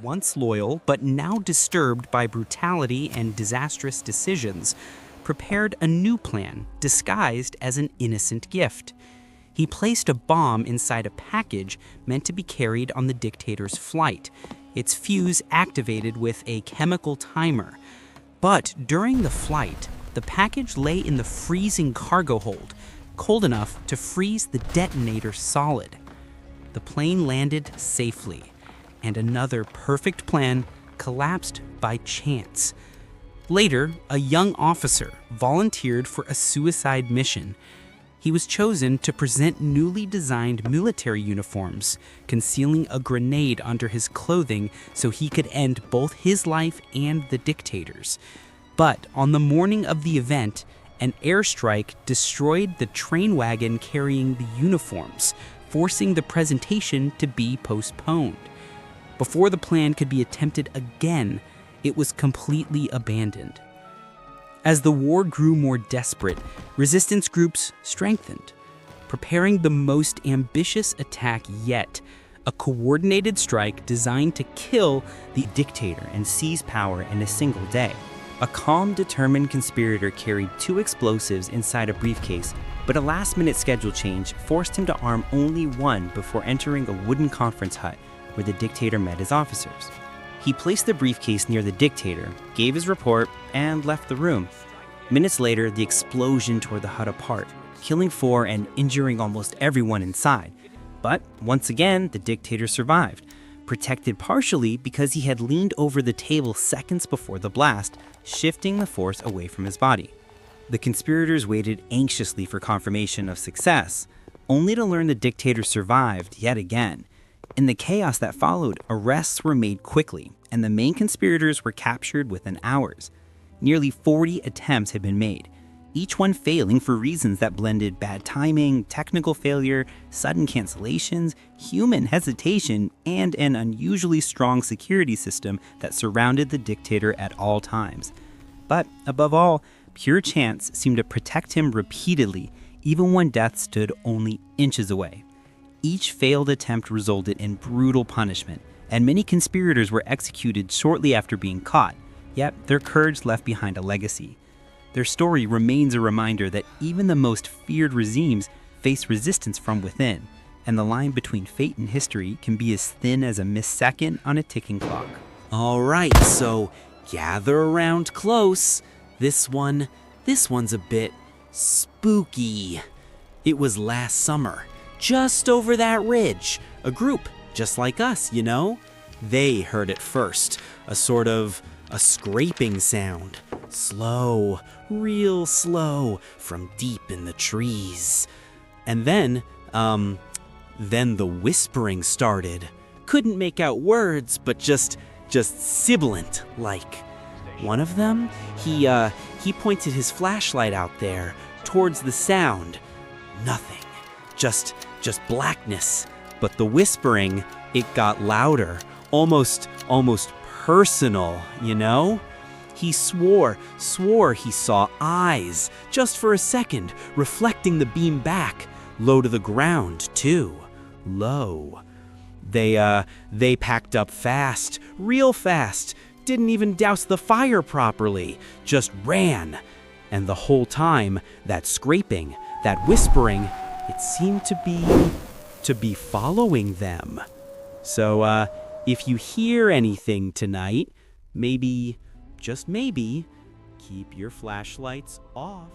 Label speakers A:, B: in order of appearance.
A: once loyal but now disturbed by brutality and disastrous decisions, prepared a new plan disguised as an innocent gift. He placed a bomb inside a package meant to be carried on the Dictator's flight, its fuse activated with a chemical timer. But during the flight, the package lay in the freezing cargo hold, cold enough to freeze the detonator solid. The plane landed safely, and another perfect plan collapsed by chance. Later, a young officer volunteered for a suicide mission. He was chosen to present newly designed military uniforms, concealing a grenade under his clothing so he could end both his life and the Dictator's. But on the morning of the event, an airstrike destroyed the train wagon carrying the uniforms, forcing the presentation to be postponed. Before the plan could be attempted again, it was completely abandoned. As the war grew more desperate, resistance groups strengthened, preparing the most ambitious attack yet, a coordinated strike designed to kill the Dictator and seize power in a single day. A calm, determined conspirator carried 2 explosives inside a briefcase, but a last-minute schedule change forced him to arm only one before entering a wooden conference hut where the Dictator met his officers. He placed the briefcase near the Dictator, gave his report, and left the room. Minutes later, the explosion tore the hut apart, killing 4 and injuring almost everyone inside. But once again, the Dictator survived, protected partially because he had leaned over the table seconds before the blast, shifting the force away from his body. The conspirators waited anxiously for confirmation of success, only to learn the Dictator survived yet again. In the chaos that followed, arrests were made quickly, and the main conspirators were captured within hours. Nearly 40 attempts had been made, each one failing for reasons that blended bad timing, technical failure, sudden cancellations, human hesitation, and an unusually strong security system that surrounded the Dictator at all times. But above all, pure chance seemed to protect him repeatedly, even when death stood only inches away. Each failed attempt resulted in brutal punishment, and many conspirators were executed shortly after being caught, yet their courage left behind a legacy. Their story remains a reminder that even the most feared regimes face resistance from within, and the line between fate and history can be as thin as a missed second on a ticking clock.
B: All right, so gather around close. This one's a bit spooky. It was last summer, just over that ridge. A group, just like us, you know? They heard it first, a sort of a scraping sound. Slow, real slow, from deep in the trees. And then the whispering started. Couldn't make out words, but just sibilant, like. One of them, he pointed his flashlight out there, towards the sound. Nothing. Just blackness. But the whispering, it got louder, almost personal, you know? He swore he saw eyes, just for a second, reflecting the beam back, low to the ground, too. Low. They packed up fast, real fast, didn't even douse the fire properly, just ran. And the whole time, that scraping, that whispering, it seemed to be following them. So, if you hear anything tonight, maybe, just maybe, keep your flashlights off.